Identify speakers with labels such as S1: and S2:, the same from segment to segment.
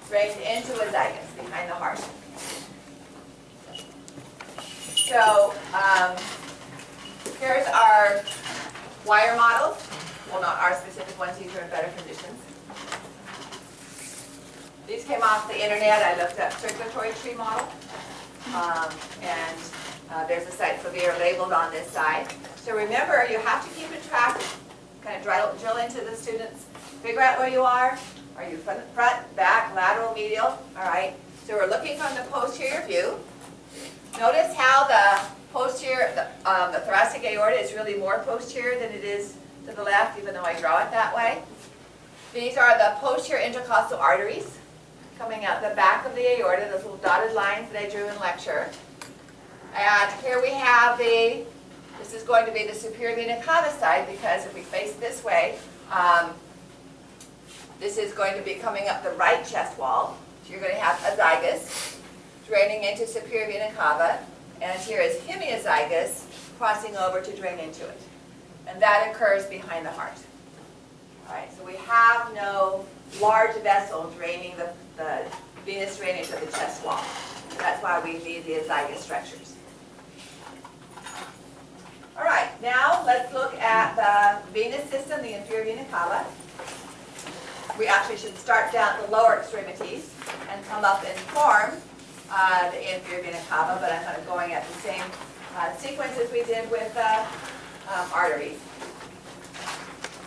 S1: drains into azygos behind the heart. So here's our wire models. Well, not our specific ones, these are in better conditions. These came off the internet. I looked up circulatory tree model. There's a site for they are labeled on this side. So remember, you have to keep a track, kind of drill into the students, figure out where you are. Are you front, back, lateral, medial? All right. So we're looking from the posterior view. Notice how the posterior, the thoracic aorta is really more posterior than it is to the left, even though I draw it that way. These are the posterior intercostal arteries coming out the back of the aorta, those little dotted lines that I drew in lecture. And here we have this is going to be the superior vena cava side, because if we face this way, this is going to be coming up the right chest wall. So you're going to have azygos draining into superior vena cava, and here is hemiazygos crossing over to drain into it. And that occurs behind the heart. All right, so we have no large vessel draining the venous drainage of the chest wall. That's why we need the azygos structures. All right, now let's look at the venous system, the inferior vena cava. We actually should start down the lower extremities and come up and form the inferior vena cava, but I'm kind of going at the same sequence as we did with arteries.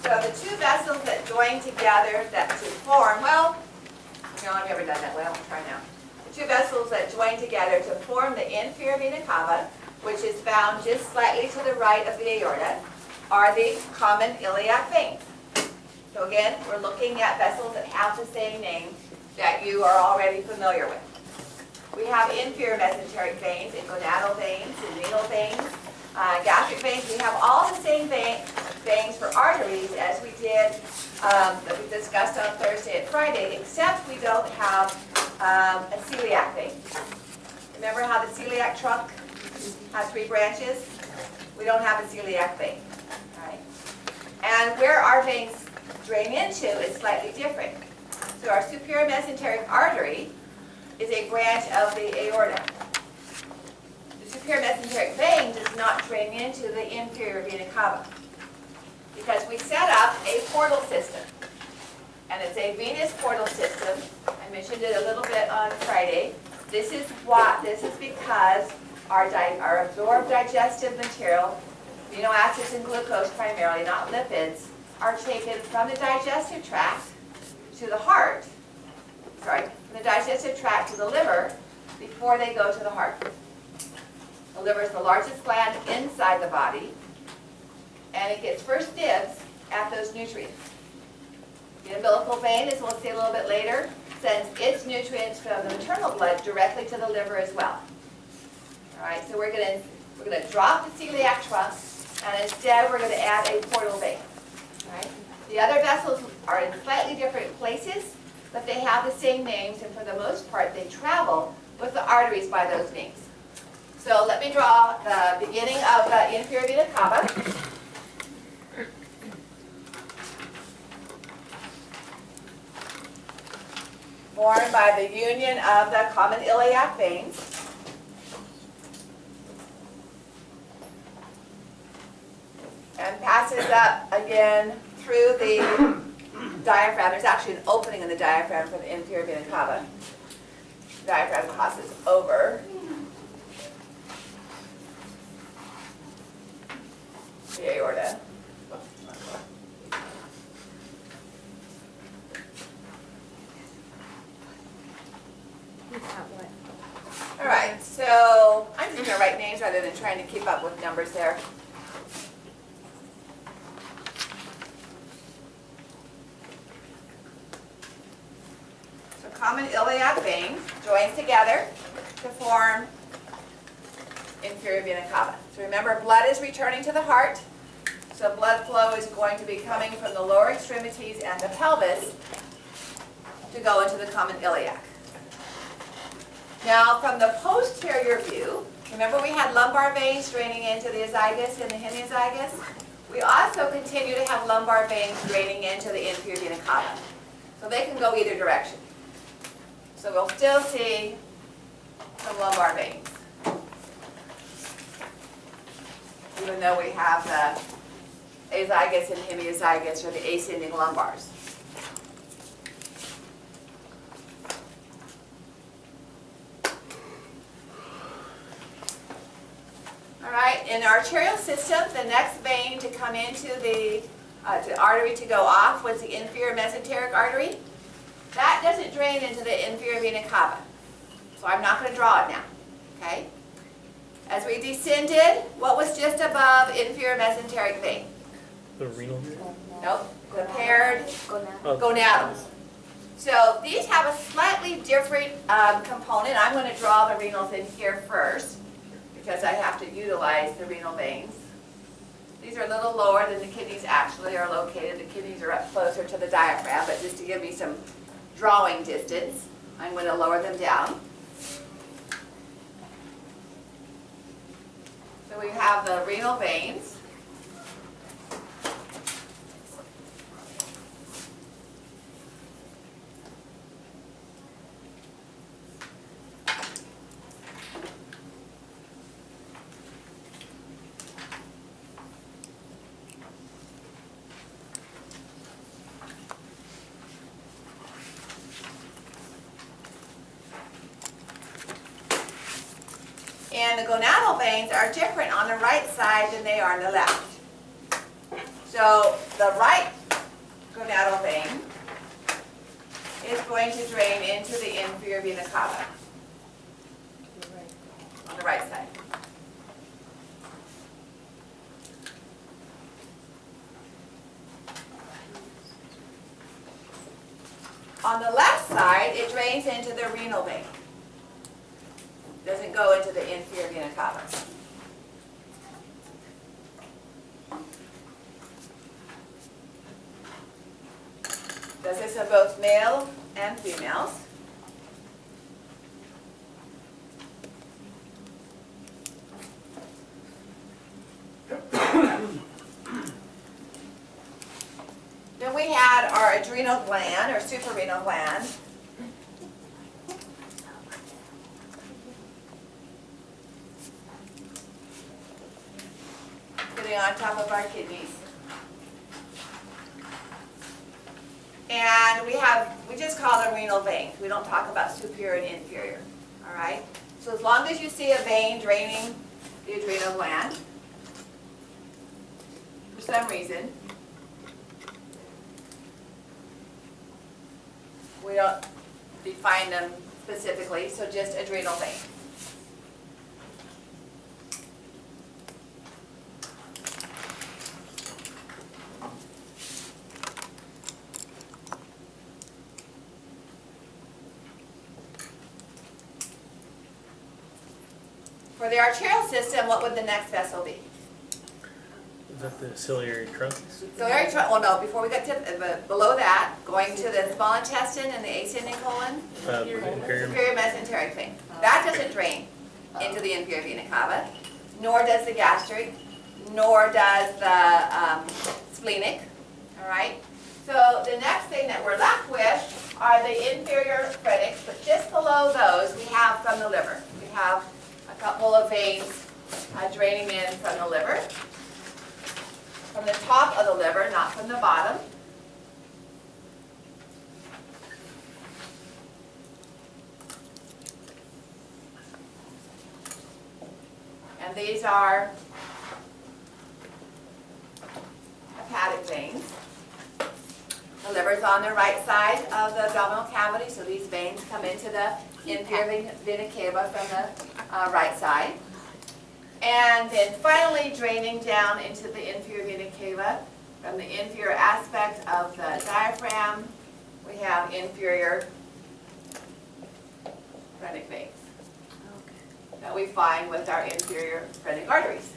S1: So the two vessels that join together to form, well, no, I've never done that way, I'll try now. The two vessels that join together to form the inferior vena cava, which is found just slightly to the right of the aorta, are the common iliac veins. So again, we're looking at vessels that have the same name that you are already familiar with. We have inferior mesenteric veins, and gonadal veins, and renal veins, gastric veins. We have all the same veins for arteries as we did, that we discussed on Thursday and Friday, except we don't have a celiac vein. Remember how the celiac trunk has 3 branches? We don't have a celiac vein. Right? And where our veins drain into is slightly different. So our superior mesenteric artery is a branch of the aorta. The superior mesenteric vein does not drain into the inferior vena cava, because we set up a portal system, and it's a venous portal system. I mentioned it a little bit on Friday. This is because our absorbed digestive material, amino acids and glucose primarily, not lipids, are taken from the digestive tract to the heart, from the digestive tract to the liver before they go to the heart. The liver is the largest gland inside the body, and it gets first dibs at those nutrients. The umbilical vein, as we'll see a little bit later, sends its nutrients from the maternal blood directly to the liver as well. All right, so we're going to drop the celiac trunk, and instead we're going to add a portal vein. All right? The other vessels are in slightly different places, but they have the same names, and for the most part, they travel with the arteries by those names. So let me draw the beginning of the inferior vena cava. Formed by the union of the common iliac veins. And passes up again through the diaphragm. There's actually an opening in the diaphragm for the inferior vena cava. The diaphragm crosses over the aorta. All right, so I'm just going to write names rather than trying to keep up with numbers there. So common iliac vein joins together to form inferior vena cava. So remember, blood is returning to the heart. So blood flow is going to be coming from the lower extremities and the pelvis to go into the common iliac. Now, from the posterior view, remember we had lumbar veins draining into the azygos and the hemiazygos? We also continue to have lumbar veins draining into the inferior vena cava. So they can go either direction. So we'll still see some lumbar veins, even though we have the azygous and hemiazygous, or the ascending lumbars. All right, in the arterial system, the next vein to come into the artery to go off was the inferior mesenteric artery. That doesn't drain into the inferior vena cava, so I'm not going to draw it now, okay? As we descended, what was just above inferior mesenteric vein?
S2: The renal vein?
S1: Nope, the paired gonadals. So these have a slightly different component. I'm going to draw the renals in here first, because I have to utilize the renal veins. These are a little lower than the kidneys actually are located. The kidneys are up closer to the diaphragm, but just to give me some drawing distance, I'm going to lower them down. So we have the renal veins. And the gonadal veins are different on the right side than they are on the left. So the right gonadal vein is going to drain into the inferior vena cava on the right side. On the left side, it drains into the renal vein. Doesn't go into the inferior vena cava. Does this in both male and females. Then we had our adrenal gland, or suprarenal gland. Sitting on top of our kidneys. And we just call them renal veins. We don't talk about superior and inferior. All right? So as long as you see a vein draining the adrenal gland, for some reason, we don't define them specifically, so just adrenal vein. For the arterial system, what would the next vessel be?
S2: Is that the ciliary trunk?
S1: Ciliary trunk, well no, before we get to, below that, going to the small intestine and the ascending colon,
S2: Inferior.
S1: superior mesenteric vein. That doesn't drain into the inferior vena cava, nor does the gastric, nor does the splenic, all right? So the next thing that we're left with are the inferior phrenics, but just below those we have from the liver. We have a couple of veins draining in from the liver. From the top of the liver, not from the bottom. And these are hepatic veins. The liver's on the right side of the abdominal cavity, so these veins come into the inferior vena cava from the right side. And then finally draining down into the inferior vena cava from the inferior aspect of the diaphragm, we have inferior phrenic veins that we find with our inferior phrenic arteries.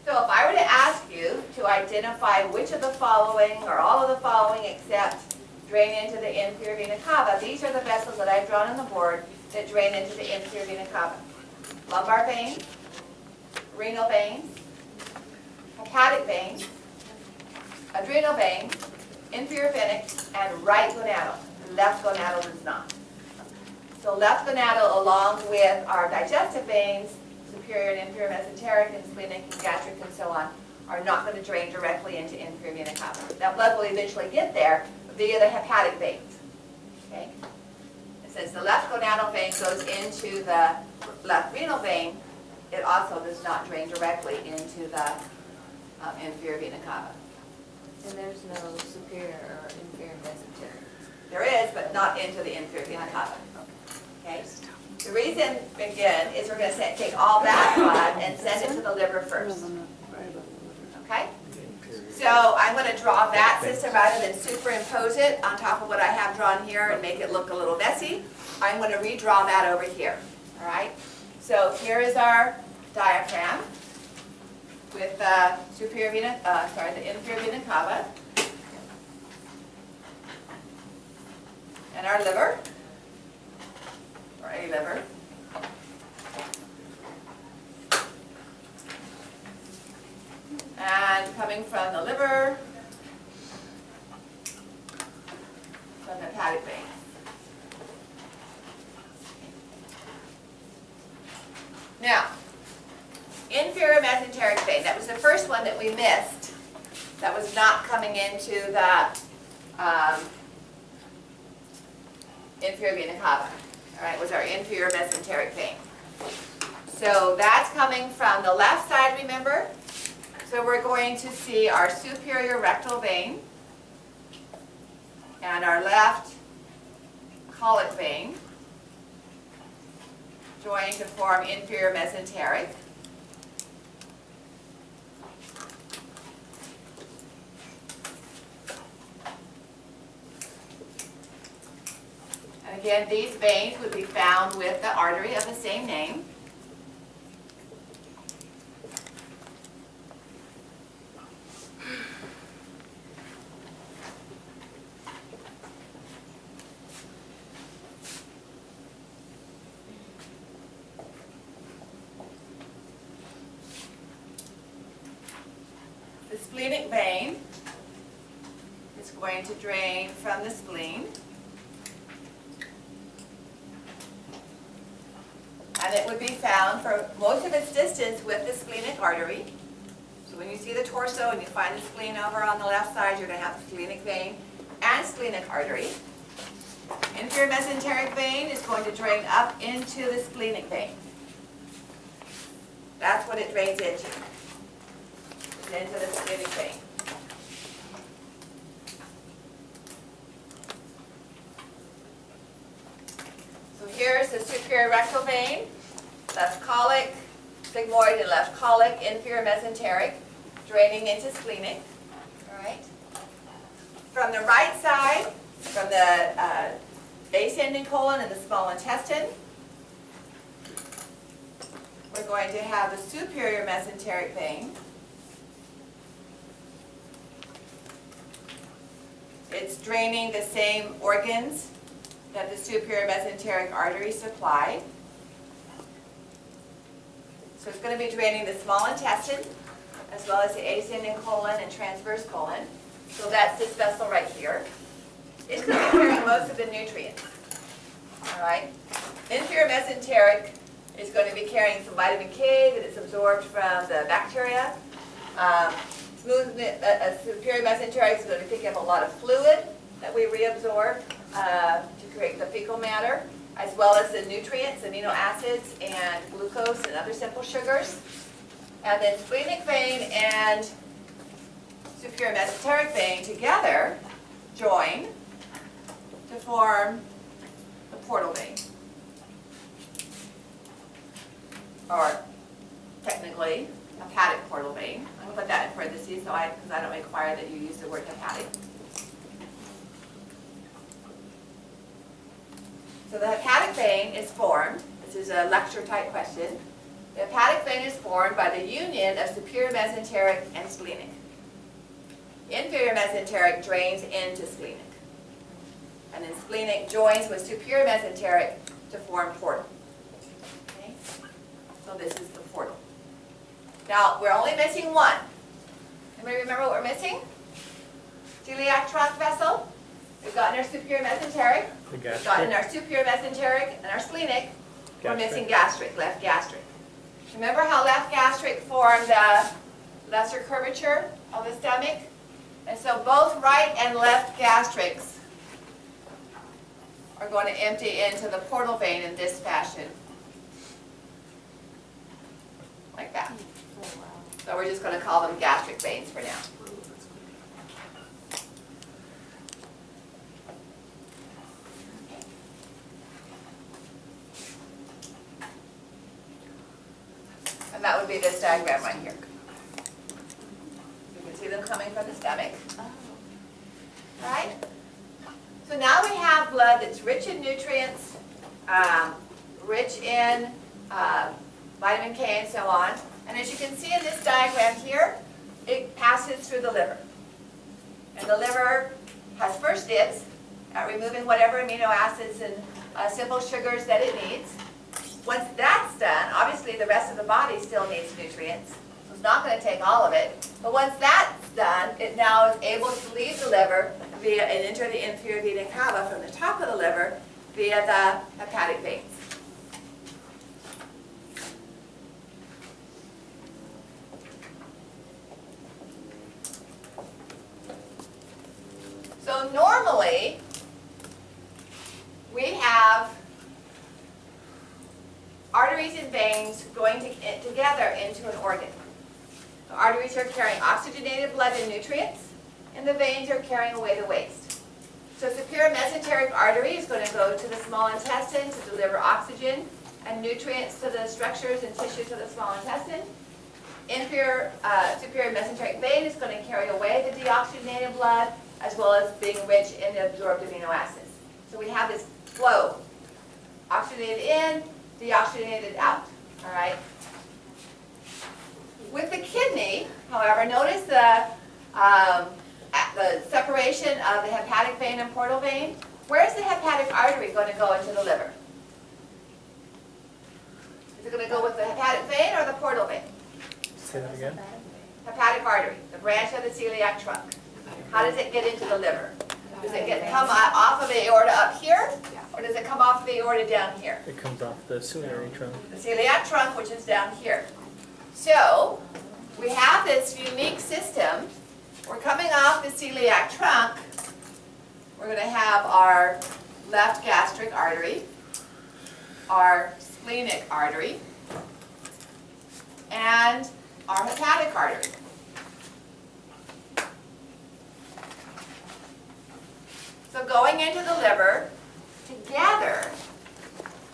S1: So if I were to ask you to identify which of the following, or all of the following except drain into the inferior vena cava, these are the vessels that I've drawn on the board that drain into the inferior vena cava. Lumbar veins, renal veins, hepatic veins, adrenal veins, inferior phrenic and right gonadal. Left gonadal does not. So left gonadal, along with our digestive veins, superior and inferior mesenteric and splenic and gastric and so on, are not going to drain directly into inferior vena cava. That blood will eventually get there via the hepatic veins. Okay? And since the left gonadal vein goes into the left renal vein, it also does not drain directly into the inferior vena cava.
S3: And there's no superior or inferior mesenteric.
S1: There is, but not into the inferior vena cava. Okay? The reason, again, is we're going to take all that blood and send it to the liver first. Okay? So I'm going to draw that system rather than superimpose it on top of what I have drawn here and make it look a little messy. I'm going to redraw that over here. All right? So here is our diaphragm with the inferior vena cava, and our liver, or a liver. And coming from the liver, from the hepatic vein. Now, inferior mesenteric vein, that was the first one that we missed. That was not coming into the inferior vena cava. All right, was our inferior mesenteric vein. So that's coming from the left side, remember? So we're going to see our superior rectal vein and our left colic vein join to form inferior mesenteric. And again, these veins would be found with the artery of the same name. The splenic vein is going to drain from the spleen. And it would be found for most of its distance with the splenic artery. So when you see the torso and you find the spleen over on the left side, you're going to have the splenic vein and splenic artery. Inferior mesenteric vein is going to drain up into the splenic vein. That's what it drains into. It's into the splenic vein. So here's the superior rectal vein, left colic, sigmoid and left colic, inferior mesenteric, draining into splenic. All right. From the right side, from the ascending colon and the small intestine, we're going to have the superior mesenteric vein. It's draining the same organs that the superior mesenteric artery supply. So it's going to be draining the small intestine as well as the ascending colon and transverse colon. So that's this vessel right here. It's going to be carrying most of the nutrients. All right. Inferior mesenteric is going to be carrying some vitamin K that is absorbed from the bacteria. Superior mesenteric is going to be picking up a lot of fluid that we reabsorb to create the fecal matter, as well as the nutrients, amino acids, and glucose and other simple sugars. And then splenic vein and superior mesenteric vein together join to form the portal vein. Or technically, hepatic portal vein. I'm going to put that in parentheses because I don't require that you use the word hepatic. So the hepatic vein is formed. This is a lecture type question. The hepatic vein is formed by the union of superior mesenteric and splenic. Inferior mesenteric drains into splenic. And then splenic joins with superior mesenteric to form portal. Okay? So this is the portal. Now, we're only missing one. Anybody remember what we're missing? celiac trunk vessel. We've got in our superior mesenteric.
S2: The
S1: We've got in
S2: gastric.
S1: our superior mesenteric and our splenic. We're
S2: Gastric.
S1: missing gastric, left gastric. Remember how left gastric formed the lesser curvature of the stomach? And so both right and left gastrics are going to empty into the portal vein in this fashion. Like that.
S3: Oh, wow.
S1: So we're just going to call them gastric veins for now. And that would be this diagram right here. You can see them coming from the stomach,
S3: Oh.
S1: right? So now we have blood that's rich in nutrients, rich in vitamin K and so on. And as you can see in this diagram here, it passes through the liver. And the liver has first dibs at removing whatever amino acids and simple sugars that it needs. Once that's done, obviously the rest of the body still needs nutrients. So it's not going to take all of it. But once that's done, it now is able to leave the liver via and enter the inferior vena cava from the top of the liver via the hepatic veins. So normally, we have arteries and veins going together into an organ. The arteries are carrying oxygenated blood and nutrients, and the veins are carrying away the waste. So superior mesenteric artery is going to go to the small intestine to deliver oxygen and nutrients to the structures and tissues of the small intestine. Inferior superior mesenteric vein is going to carry away the deoxygenated blood as well as being rich in the absorbed amino acids. So we have this flow, oxygenated in, deoxygenated out, all right? With the kidney, however, notice the separation of the hepatic vein and portal vein. Where's the hepatic artery going to go into the liver? Is it going to go with the hepatic vein or the portal vein?
S2: Say that again.
S1: Hepatic artery, the branch of the celiac trunk. How does it get into the liver? Does it come off of the aorta up here, or does it come off of the aorta down here?
S2: It comes off the ciliary trunk.
S1: The celiac trunk, which is down here. So, we have this unique system. We're coming off the celiac trunk. We're going to have our left gastric artery, our splenic artery, and our hepatic artery. So going into the liver, together,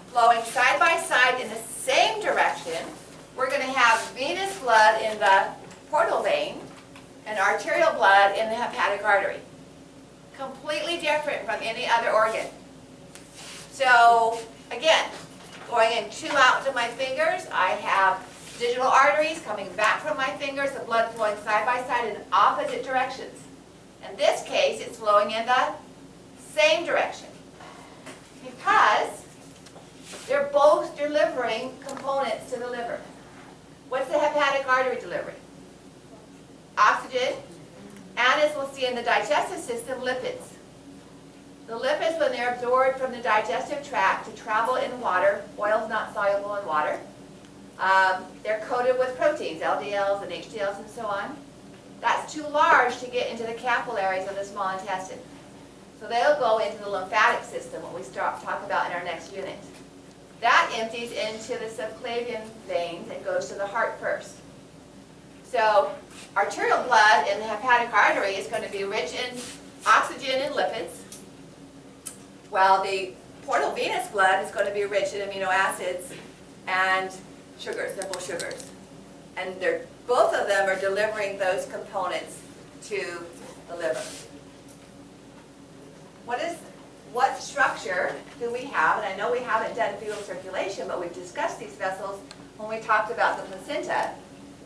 S1: flowing side by side in the same direction, we're going to have venous blood in the portal vein and arterial blood in the hepatic artery. Completely different from any other organ. So, again, going in two out to my fingers, I have digital arteries coming back from my fingers, the blood flowing side by side in opposite directions. In this case, it's flowing in the same direction because they're both delivering components to the liver. What's the hepatic artery delivering? Oxygen, and as we'll see in the digestive system, lipids. The lipids, when they're absorbed from the digestive tract to travel in water, oil's not soluble in water, they're coated with proteins, LDLs and HDLs and so on. That's too large to get into the capillaries of the small intestine. So they'll go into the lymphatic system, what we talk about in our next unit. That empties into the subclavian veins and goes to the heart first. So arterial blood in the hepatic artery is going to be rich in oxygen and lipids, while the portal venous blood is going to be rich in amino acids and sugars, simple sugars. And both of them are delivering those components to the liver. What structure do we have? And I know we haven't done fetal circulation, but we've discussed these vessels when we talked about the placenta.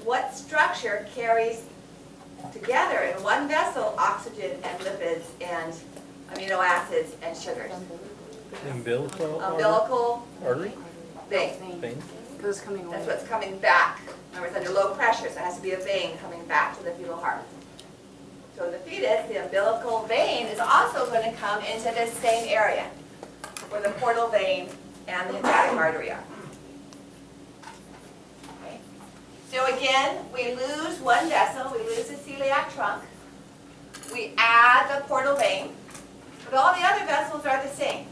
S1: What structure carries together in one vessel oxygen and lipids and amino acids and sugars? Umbilical
S2: artery?
S1: vein.
S2: Vein?
S3: Because it's coming away.
S1: That's what's coming back. Remember, it's under low pressure, so it has to be a vein coming back to the fetal heart. So the fetus, the umbilical vein, is also going to come into this same area where the portal vein and the hepatic artery are. Okay. So again, we lose one vessel, we lose the celiac trunk. We add the portal vein, but all the other vessels are the same.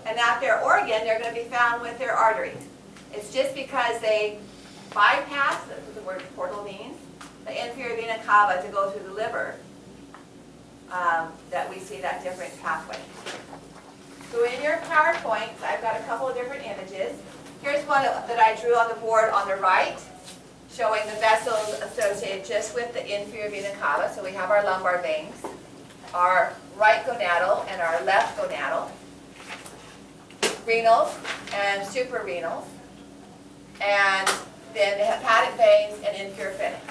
S1: And at their organ, they're going to be found with their arteries. It's just because they bypass, that's what the word portal means, the inferior vena cava to go through the liver, that we see that different pathway. So in your PowerPoints, I've got a couple of different images. Here's one that I drew on the board on the right, showing the vessels associated just with the inferior vena cava. So we have our lumbar veins, our right gonadal and our left gonadal, renals and suprarenals, and then the hepatic veins and inferior phoenix.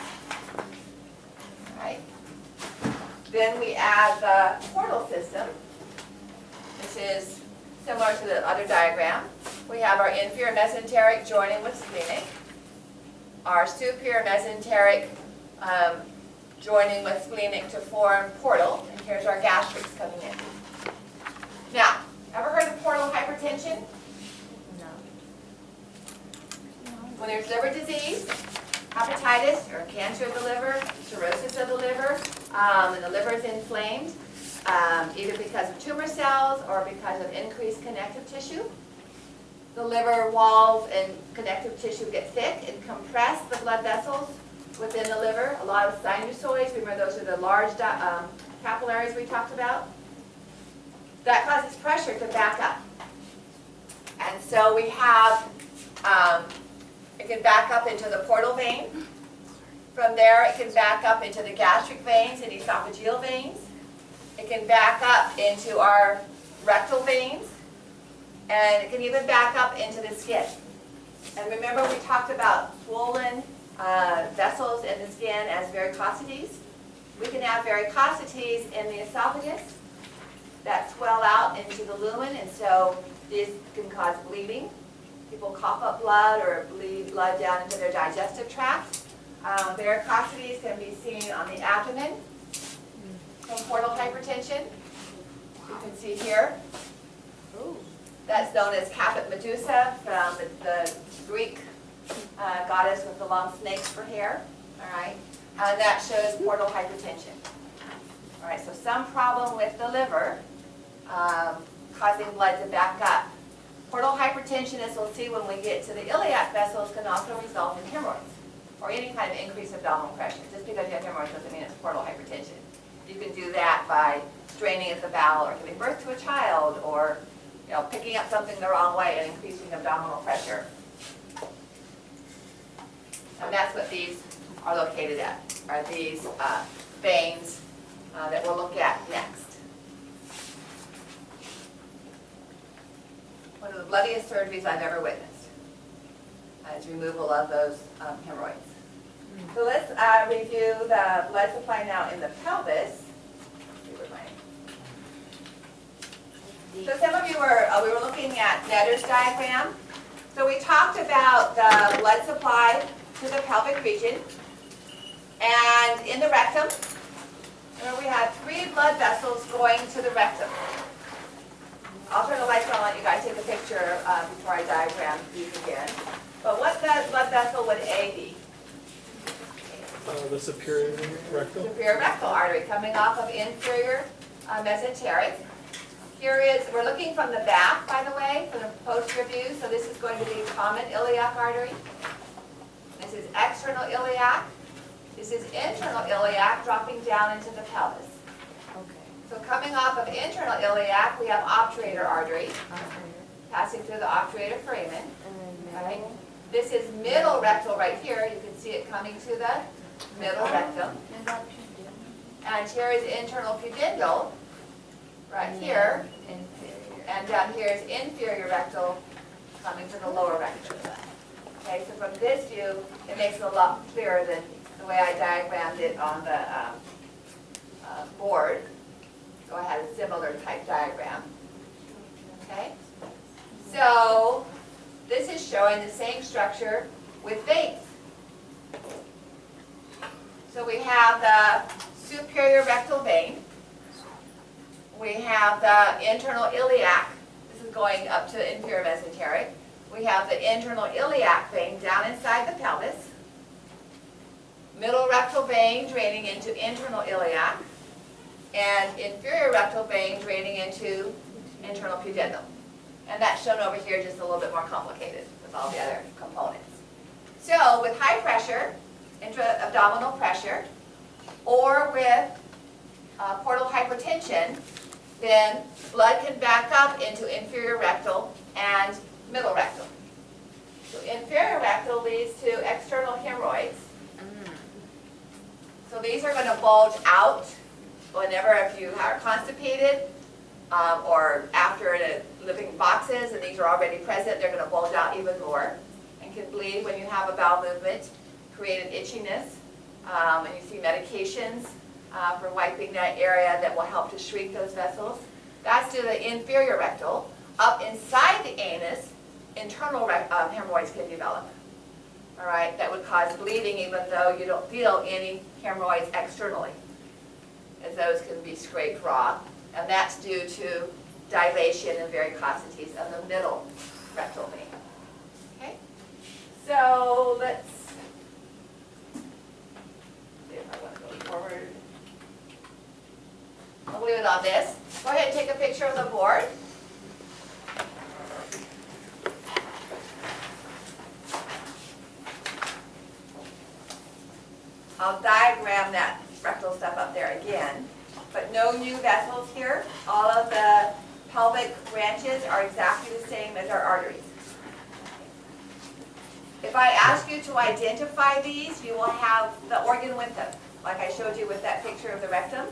S1: Right? Then we add the portal system, which is similar to the other diagram. We have our inferior mesenteric joining with splenic, our superior mesenteric joining with splenic to form portal, and here's our gastrics coming in. Now, ever heard of portal hypertension?
S3: No.
S1: When there's liver disease, hepatitis or cancer of the liver, cirrhosis of the liver, and the liver is inflamed, either because of tumor cells or because of increased connective tissue. The liver walls and connective tissue get thick and compress the blood vessels within the liver. A lot of sinusoids, remember those are the large capillaries we talked about. That causes pressure to back up. And so we have, it can back up into the portal vein. From there, it can back up into the gastric veins and esophageal veins. It can back up into our rectal veins. And it can even back up into the skin. And remember we talked about swollen vessels in the skin as varicosities. We can have varicosities in the esophagus that swell out into the lumen, and so these can cause bleeding. People cough up blood or bleed blood down into their digestive tract. Varicosities can be seen on the abdomen from portal hypertension. You can see here. That's known as Caput Medusa, from the Greek goddess with the long snakes for hair. All right, and that shows portal hypertension. All right, so some problem with the liver causing blood to back up. Portal hypertension, as we'll see when we get to the iliac vessels, can also result in hemorrhoids or any kind of increased abdominal pressure. Just because you have hemorrhoids doesn't mean it's portal hypertension. You can do that by straining at the bowel or giving birth to a child, or picking up something the wrong way and increasing abdominal pressure. And that's what these are located at, are these veins that we'll look at next. One of the bloodiest surgeries I've ever witnessed is removal of those hemorrhoids. So let's review the blood supply now in the pelvis. So some of you were, we were looking at Netter's diagram. So we talked about the blood supply to the pelvic region. And in the rectum, remember we had 3 blood vessels going to the rectum. I'll turn the lights on and let you guys take a picture before I diagram these again. But what blood vessel would A be?
S2: The superior rectal.
S1: Superior rectal artery coming off of inferior mesenteric. Here is, we're looking from the back, by the way, for the posterior view. So this is going to be common iliac artery. This is external iliac. This is internal iliac dropping down into the pelvis.
S3: Okay.
S1: So coming off of internal iliac, we have obturator artery passing through the obturator foramen.
S3: And then
S1: Right? This is middle rectal right here. You can see it coming to the middle rectum. And here is internal pudendal right here.
S3: inferior.
S1: And down here is inferior rectal coming to the lower rectum. Okay, so from this view, it makes it a lot clearer than the way I diagrammed it on the board. So I had a similar type diagram. Okay? So this is showing the same structure with veins. So we have the superior rectal vein. We have the internal iliac. This is going up to the inferior mesenteric. We have the internal iliac vein down inside the pelvis. Middle rectal vein draining into internal iliac. And inferior rectal vein draining into internal pudendal. And that's shown over here just a little bit more complicated with all the other components. So with high pressure, intra-abdominal pressure, or with portal hypertension, then blood can back up into inferior rectal and middle rectal. So inferior rectal leads to external hemorrhoids. So these are going to bulge out whenever, if you are constipated or after living boxes and these are already present, they're going to bulge out even more and can bleed when you have a bowel movement, create an itchiness. And you see medications for wiping that area that will help to shrink those vessels. That's to the inferior rectal. Up inside the anus, internal hemorrhoids can develop. All right, that would cause bleeding even though you don't feel any hemorrhoids externally, as those can be scraped raw. And that's due to dilation and varicosities of the middle rectal vein. Okay, so let's see if I want to go forward. I'll leave it on this. Go ahead and take a picture of the board. I'll diagram that rectal stuff up there again, but no new vessels here. All of the pelvic branches are exactly the same as our arteries. If I ask you to identify these, you will have the organ with them, like I showed you with that picture of the rectum,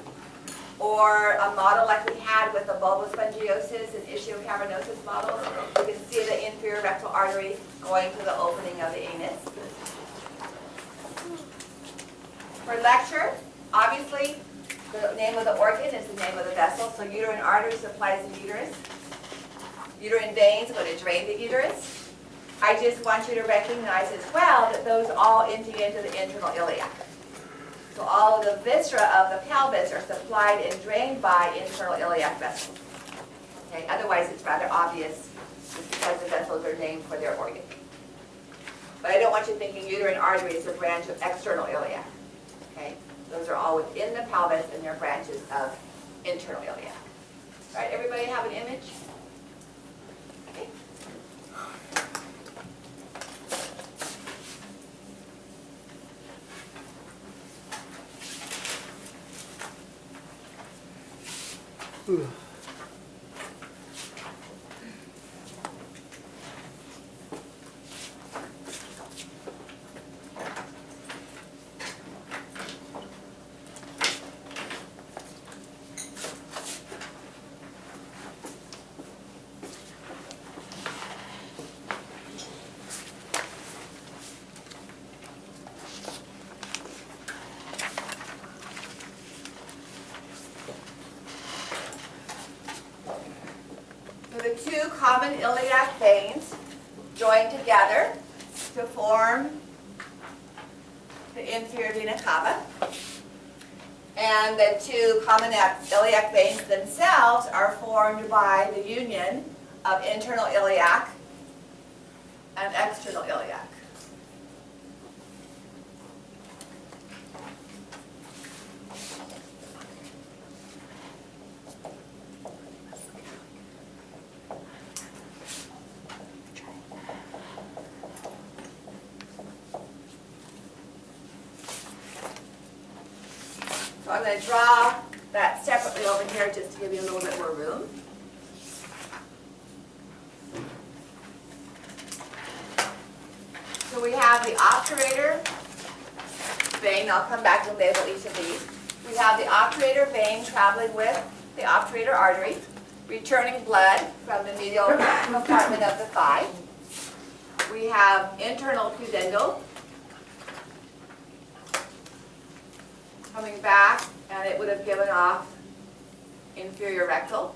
S1: or a model like we had with the bulbospongiosis and ischiocavernosus models. You can see the inferior rectal artery going to the opening of the anus. For lecture, obviously, the name of the organ is the name of the vessel, so uterine artery supplies the uterus. Uterine veins are going to drain the uterus. I just want you to recognize as well that those all empty into the internal iliac. So all of the viscera of the pelvis are supplied and drained by internal iliac vessels. Okay? Otherwise, it's rather obvious just because the vessels are named for their organ. But I don't want you thinking uterine artery is a branch of external iliac. Okay? Those are all within the pelvis and they're branches of internal iliac. All right, everybody have an image? Okay.
S2: Ooh. So the two common iliac veins join together to form the inferior vena cava. And the two common iliac veins themselves are formed by the union of internal iliac and external iliac. So I'm going to draw that separately over here just to give you a little bit more room. So we have the obturator vein. I'll come back and label each of these. We have the obturator vein traveling with the obturator artery, returning blood from the medial compartment of the thigh. We have internal pudendal coming back, and it would have given off inferior rectal.